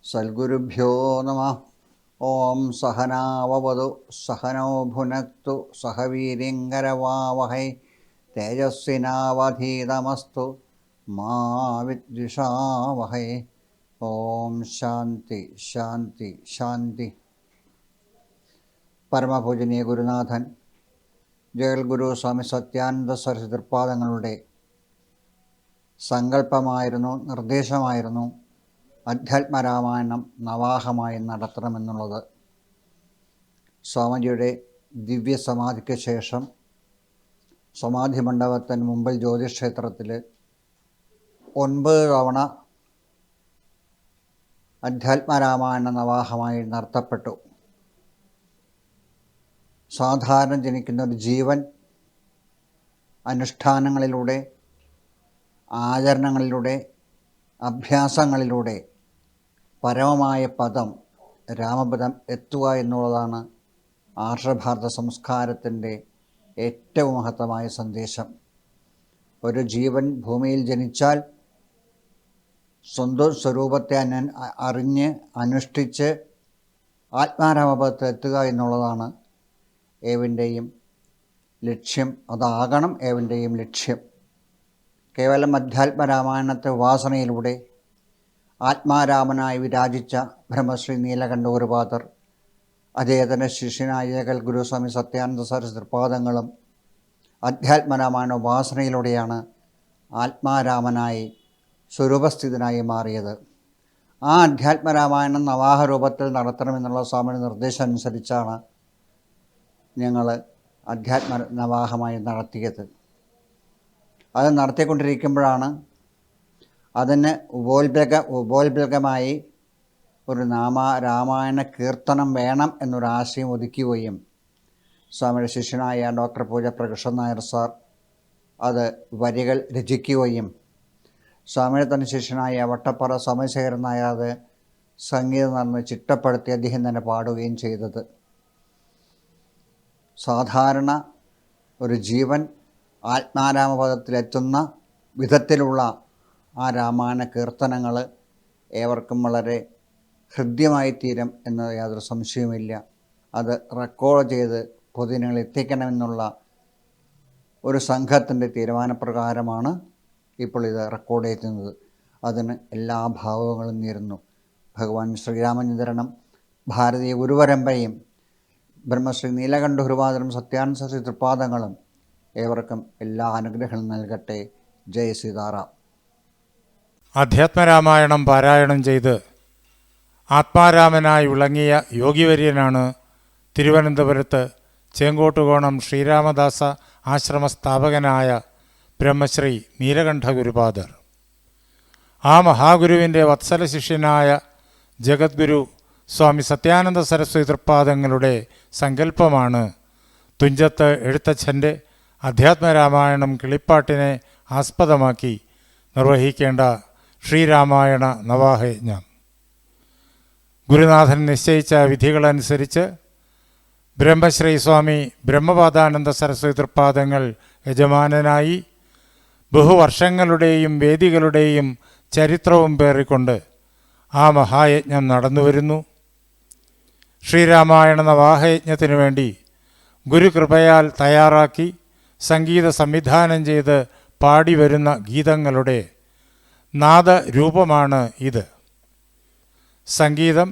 സദ്ഗുരുഭ്യോ നമഃ. ഓം സഹനാവവതു സഹനോ ഭുനക്തു സഹ വീര്യങ്കരവാവഹൈ തേജസ്വിനാവധീതമസ്തു മാ വിദ്വിഷാവഹൈ. ഓം ശാന്തി ശാന്തി ശാന്തി. പരമപൂജനീയ ഗുരുനാഥൻ ജഗദ്ഗുരു സ്വാമി സത്യാനന്ദ സരസ്വതി തൃപ്പാദങ്ങളുടെ സങ്കല്പമായിരുന്നു, നിർദ്ദേശമായിരുന്നു അധ്യാത്മരാമായണം നവാഹമായി നടത്തണമെന്നുള്ളത്. സ്വാമിജിയുടെ ദിവ്യസമാധിക്ക് ശേഷം സമാധി മണ്ഡപത്തിന് മുമ്പിൽ ജ്യോതിഷക്ഷേത്രത്തിൽ 9 തവണ അധ്യാത്മരാമായണ നവാഹമായി നടത്തപ്പെട്ടു. സാധാരണ ജനിക്കുന്ന ഒരു ജീവൻ അനുഷ്ഠാനങ്ങളിലൂടെ, ആചരണങ്ങളിലൂടെ, അഭ്യാസങ്ങളിലൂടെ പരമമായ പദം രാമപദം എത്തുക എന്നുള്ളതാണ് ആർഷഭാരത സംസ്കാരത്തിൻ്റെ ഏറ്റവും മഹത്തമായ സന്ദേശം. ഒരു ജീവൻ ഭൂമിയിൽ ജനിച്ചാൽ സ്വന്തം സ്വരൂപത്തെ അറിഞ്ഞ് അനുഷ്ഠിച്ച് ആത്മാരാമപദത്തിൽ എത്തുക എന്നുള്ളതാണ് ഏവൻ്റെയും ലക്ഷ്യം. അതാകണം ഏവൻ്റെയും ലക്ഷ്യം. കേവലം അധ്യാത്മരാമായണത്തെ ഉപാസനയിലൂടെ ആത്മാരാമനായി വിരാജിച്ച ബ്രഹ്മശ്രീ നീലകണ്ഠ ഗുരുപാദർ, അദ്ദേഹത്തിൻ്റെ ശിഷ്യനായ ജഗദ്ഗുരു സ്വാമി സത്യാനന്ദ സരസ്വതി തൃപ്പാദങ്ങളും അധ്യാത്മരാമായണ ഉപാസനയിലൂടെയാണ് ആത്മാരാമനായി സ്വരൂപസ്ഥിതനായി മാറിയത്. ആ അധ്യാത്മരാമായണം നവാഹ രൂപത്തിൽ നടത്തണമെന്നുള്ള സ്വാമിയുടെ നിർദ്ദേശം അനുസരിച്ചാണ് ഞങ്ങൾ അധ്യാത്മ നവാഹമായി നടത്തിയത്. അത് നടത്തിക്കൊണ്ടിരിക്കുമ്പോഴാണ് അതിന് ഉപോത്ബലകമായി ഒരു രാമായണ കീർത്തനം വേണം എന്നൊരാശയം ഉദിക്കുകയും സ്വാമിയുടെ ശിഷ്യനായ ഡോക്ടർ പൂജപ്ര കൃഷ്ണൻ നായർ സാർ അത് വരികൾ രചിക്കുകയും സ്വാമിയുടെ തന്നെ ശിഷ്യനായ വട്ടപ്പാറ സോമശേഖരൻ നായർ അത് സംഗീതം നടന്ന് ചിട്ടപ്പെടുത്തി അദ്ദേഹം തന്നെ പാടുകയും ചെയ്തത്. സാധാരണ ഒരു ജീവൻ ആത്മാരാമപദത്തിലെത്തുന്ന വിധത്തിലുള്ള ആ രാമായണ കീർത്തനങ്ങൾ ഏവർക്കും വളരെ ഹൃദ്യമായി തീരും എന്നത് യാതൊരു സംശയവുമില്ല. അത് റെക്കോർഡ് ചെയ്ത് പൊതുജനങ്ങളിൽ എത്തിക്കണമെന്നുള്ള ഒരു സംഘത്തിൻ്റെ തീരുമാനപ്രകാരമാണ് ഇപ്പോൾ ഇത് റെക്കോർഡ് ചെയ്യുന്നത്. അതിന് എല്ലാ ഭാവങ്ങളും നേരുന്നു. ഭഗവാൻ ശ്രീരാമചന്ദ്രനും ഭാരതീയ ഗുരുപരമ്പരയും ബ്രഹ്മശ്രീ നീലകണ്ഠ ഗുരുപാദരും സത്യാനന്ദ സരസ്വതി തൃപ്പാദങ്ങളും ഏവർക്കും എല്ലാ അനുഗ്രഹങ്ങളും നൽകട്ടെ. ജയ് സീതാറാം. അധ്യാത്മരാമായണം പാരായണം ചെയ്ത് ആത്മാരാമനായി വിളങ്ങിയ യോഗിവര്യനാണ് തിരുവനന്തപുരത്ത് ചേങ്കോട്ടുകോണം ശ്രീരാമദാസ ആശ്രമ സ്ഥാപകനായ ബ്രഹ്മശ്രീ നീലകണ്ഠ ഗുരുപാദർ. ആ മഹാഗുരുവിൻ്റെ വത്സല ശിഷ്യനായ ജഗദ്ഗുരു സ്വാമി സത്യാനന്ദ സരസ്വതി തൃപ്പാദങ്ങളുടെ സങ്കല്പമാണ് തുഞ്ചത്ത് എഴുത്തച്ഛൻ്റെ അധ്യാത്മരാമായണം കിളിപ്പാട്ടിനെ ആസ്പദമാക്കി നിർവഹിക്കേണ്ട ശ്രീരാമായണ നവാഹയജ്ഞം. ഗുരുനാഥൻ നിശ്ചയിച്ച വിധികളനുസരിച്ച് ബ്രഹ്മശ്രീ സ്വാമി ബ്രഹ്മപാദാനന്ദ സരസ്വതി തൃപ്പാദങ്ങൾ യജമാനനായി ബഹുവർഷങ്ങളുടെയും വേദികളുടെയും ചരിത്രവും പേറിക്കൊണ്ട് ആ മഹായജ്ഞം നടന്നുവരുന്നു. ശ്രീരാമായണ നവാഹയജ്ഞത്തിനു വേണ്ടി ഗുരുകൃപയാൽ തയ്യാറാക്കി സംഗീത സംവിധാനം ചെയ്ത് പാടിവരുന്ന ഗീതങ്ങളുടെ നാദരൂപമാണ് ഇത്. സംഗീതം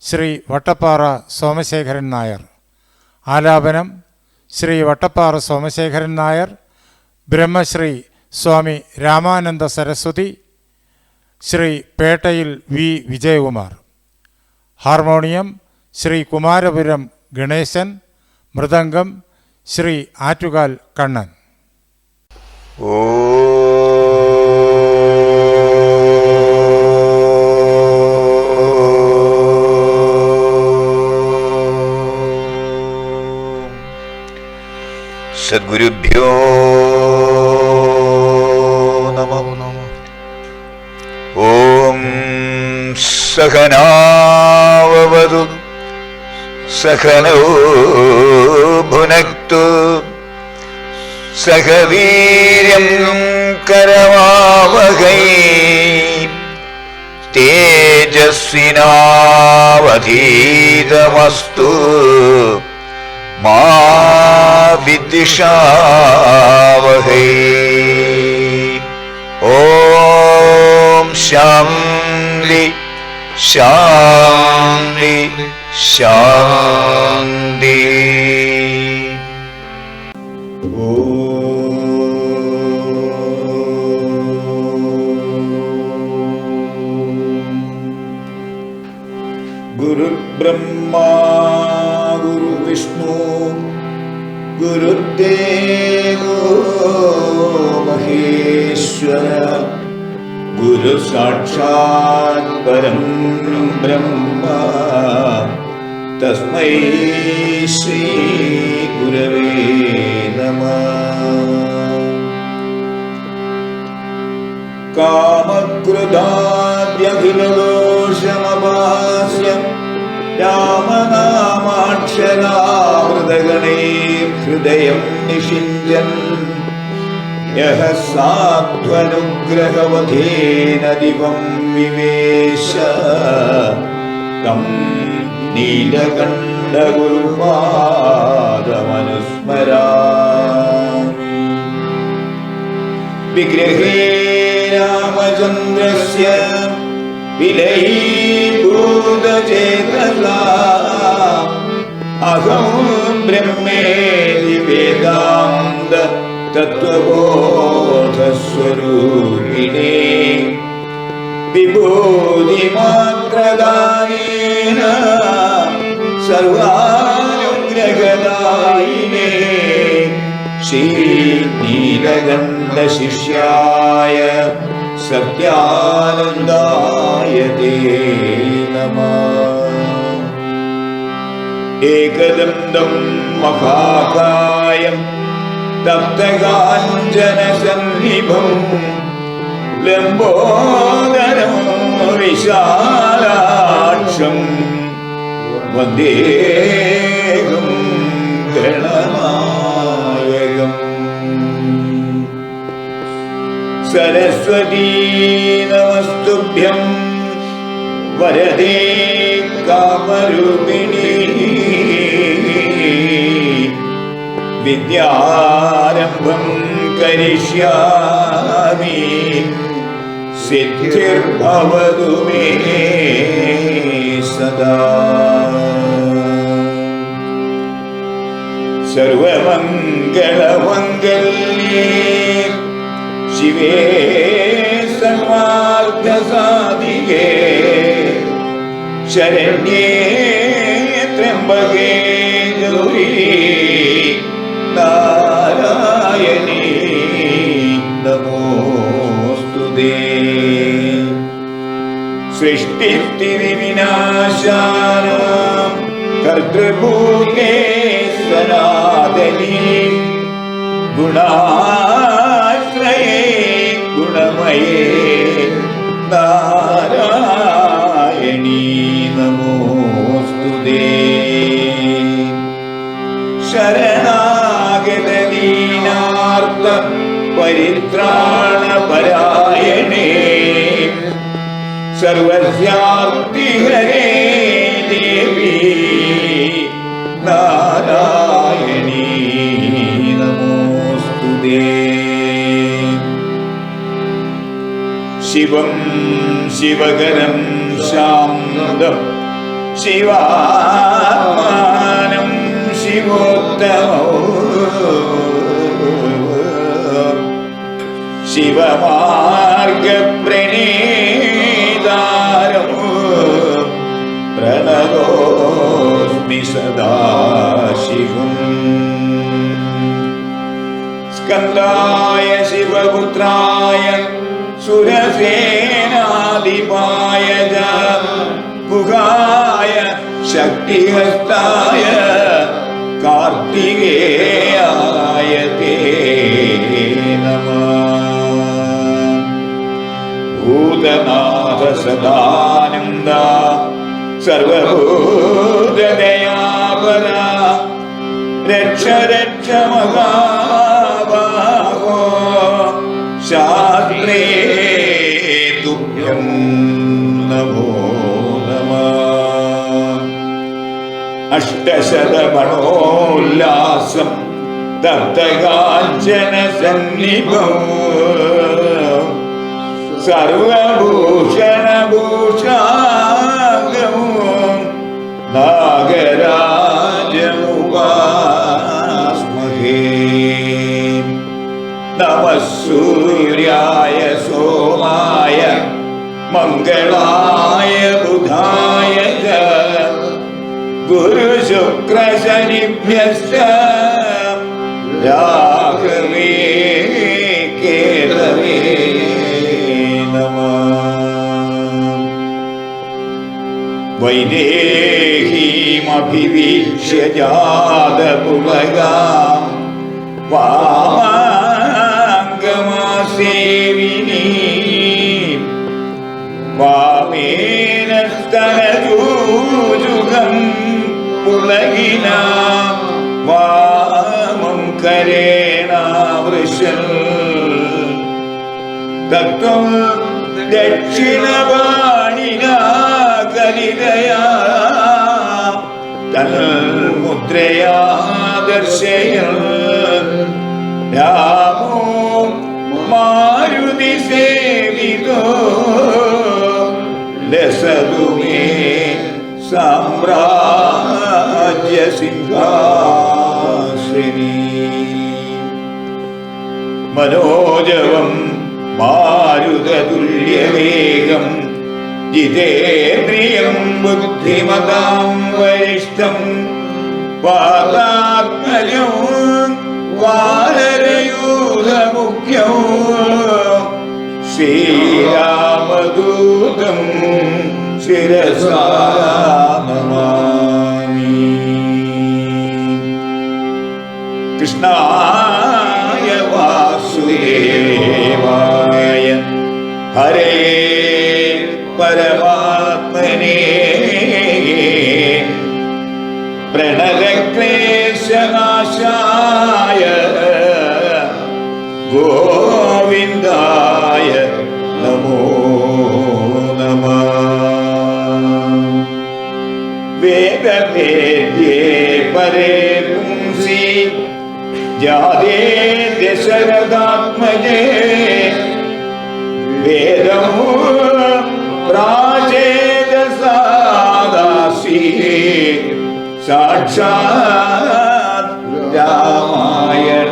ശ്രീ വട്ടപ്പാറ സോമശേഖരൻ നായർ. ആലാപനം ശ്രീ വട്ടപ്പാറ സോമശേഖരൻ നായർ, ബ്രഹ്മശ്രീ സ്വാമി രാമാനന്ദ സരസ്വതി, ശ്രീ പേട്ടയിൽ വി വിജയകുമാർ. ഹാർമോണിയം ശ്രീ കുമാരപുരം ഗണേശൻ. മൃദംഗം ശ്രീ ആറ്റുകാൽ കണ്ണൻ. സദ്ഗുരുഭ്യോ സഹനാവവതു സഹനോ ഭുനക്തു സഹവീര്യം കരവാവഹൈ തേജസ്വിനാവധീതമസ്തു മാ വിദ്വിഷാവഹൈ. ഓം ശാന്തി ശാന്തി ശാന്തി. ഗുരുബ്രഹ്മാ ഗുരുവിഷ്ണു ഗുരുദേവോ മഹേശ്വര ഗുരു സാക്ഷാത് പരം ബ്രഹ്മ തസ്മൈ ശ്രീ ഗുരവേ നമഃ. കാമക്രോധാദ്യഖിലദോഷമപാസ്യം രാമനാമാക്ഷരാമൃതഗണേ ഹൃദയം നിഷിഞ്ജൻ യഃ സാത്വനുഗ്രഹവധേന ദിവം വിവേശ തം നീലകണ്ഠഗുരുപാദമനുസ്മരാമി. വിഗ്രഹേ രാമചന്ദ്രസ്യ വിലയീഭൂതചേതസാ അഹം ബ്രഹ്മേതി വേദാന്ത തത്വബോധസ്വരൂപിണേ വിഭൂതിമാത്രദാനേന സർവാനുഗ്രഹദായിനേ ശ്രീനീലകണ്ഠശിഷ്യായ സത്യാനന്ദായ തേ നമഃ. ഏകദന്തം മഹാകായം തപ്തകാഞ്ചനസന്നിഭം ലംബോദരം വിശാലാക്ഷം വന്ദേഹം ഗണനായകം. സരസ്വതീ നമസ്തുഭ്യം വരദേ കാമരൂപിണീ വിദ്യാരംഭം കരിഷ്യാമി സിദ്ധിർഭവതു മേ സദാ. സർവമംഗളമംഗല്യേ ശിവേ സർവാർത്ഥസാധികേ ശരണ്യേ ത്രയംബകേ ഗൗരീ നാരായണീ നമോസ്തുതേ. സൃഷ്ടിസ്ഥിതിവിനാശാനാം കർതൃഭൂതേ സനാതനീ ഗുണാശ്രയേ ഗുണമയേ നാരായണീ നമോസ്തുതേ. ശരണാഗതദീനാർത്ത പരിത്രാണപരായണേ സർവസ്യാർത്തിഹരേ ദേവി നാരായണീ നമോസ്തുതേ. ശിവം ശിവകരം ശാന്തം ശിവാത്മാനം ശിവോത്തമോ ശിവമാർഗപ്രണീതാരം പ്രണതോസ്മി സദാശിവം. സ്കന്ദായ ശിവപുത്രായ സുരസേനാധിപായ ഗുഹായ ശക്തിഹസ്തായ കാർത്തികേയായ തേ നമഃ. ഭൂതനാഥ സദാനന്ദായ സർവഭൂതദയാപര രക്ഷ രക്ഷ മഹാബാഹോ ശാസ്ത്രേ തുഭ്യം നമോ നമഃ. അഷ്ടശതമണോല്ലാസം തപ്തകാഞ്ചന സന്നിഭം സർവഭൂഷണഭൂഷാംഗം നാഗരാജമുപാസ്മഹേ. നമഃ സൂര്യായ സോമായ മംഗളായ ബുധായ ച ഗുരുശുക്രശനിഭ്യശ്ച രാഘവേ കേതവേ നമഃ. വൈദേഹീമഭിവീക്ഷ്യ ജാതപുളകാം വാമാംഗമാസേവിനീ വാമേന സ്തനജൂജുഗം പുളകിനാം വാമം കരേണാവൃശൽ തത്വം ദക്ഷിണവാണിനാ കരിതയാ തന്മുദ്രയാ ദർശയൻ രാമോ മാരുതി സേവിതോ ലസതു മേ സാമ്രാജ്യ സിംഹാസനീ. മനോജവം മാരുതതുല്യവേഗം ജിതേന്ദ്രിയം ബുദ്ധിമതാം വരിഷ്ഠം വാതാത്മജം വാനരയൂഥമുഖ്യം ശ്രീരാമദൂതം ശിരസാ നമാമി. കൃഷ്ണായ വാസുദേവായ ഹരേ പരമാത്മനേ പ്രണതക്ലേശനാശായ ഗോവിന്ദായ നമോ നമഃ. വേദവേദ്യേ പരേ പുംസി ജാതേ ദശരഥാത്മജേ വേദം പ്രാചേതസാദാസി സാക്ഷാത് രാമായണാത്മനാ.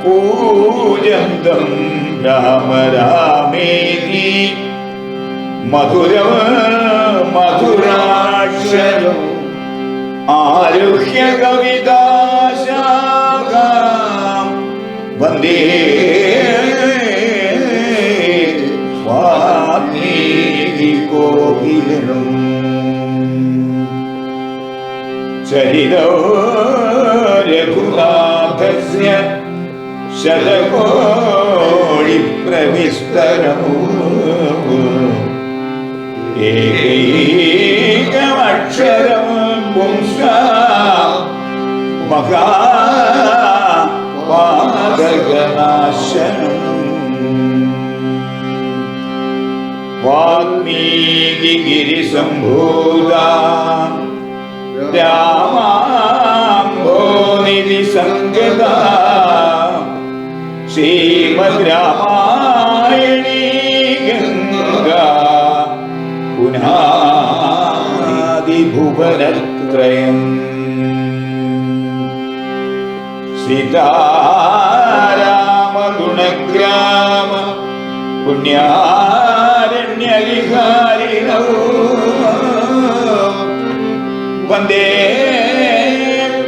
കൂജന്തം രാമ രാമേതി മധുരം മധുരാക്ഷരം ആരുഹ്യ കവിതാശാഖാം വന്ദേ വാൽമീകി കോകിലം. ചരിതോ രഘുനാഥസ്യ ശതകോടി പ്രവിസ്തരം ഏകൈകമക്ഷരം പുംസാ മഹാപാതകനാശനം. വാൽമീകി ഗിരിസംഭൂതാ രാമാംബോനിധി സംഗതാ ശ്രീമദ് രാമായണീ ഗംഗാ പുനാദിഭുവനത്രയം. സീതാരാമഗുണഗ്രാമ പുണ്യാരണ്യവിഹാരിണോ വന്ദേ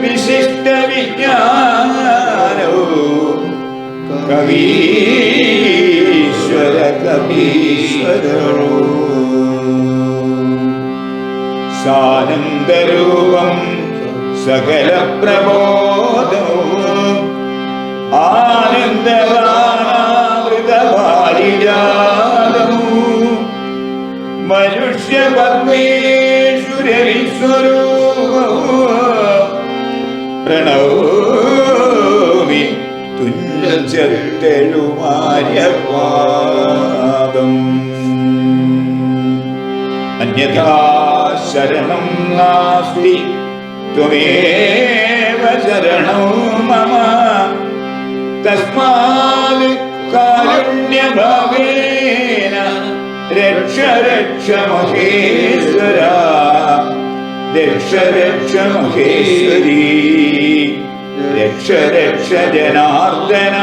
വിശിഷ്ട വിജ്ഞാനോ കവീശ്വര കവീശ്വരോ. സാനന്ദരൂപം സകല പ്രബോധോ ആനന്ദവാനാമൃത പാരിജാതം പ്രണോമി തുഞ്ചത്തെഴുമാര്യപാദം. അന്യഥാ ശരണം നാസ്തി ത്വമേവ ശരണം മമ. തസ്മാത് കാരുണ്യഭാവേന രക്ഷ രക്ഷ മഹേശ്വര, രക്ഷ രക്ഷ മഹേശ്വരി, രക്ഷ രക്ഷ ജനാർദ്ദന,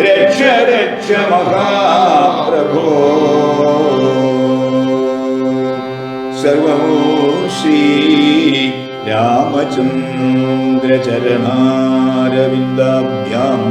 രക്ഷ രക്ഷ മഹാപ്രഭോ. സർവമോ ശ്രീ രാമചന്ദ്രചരണാരവിന്ദാഭ്യാം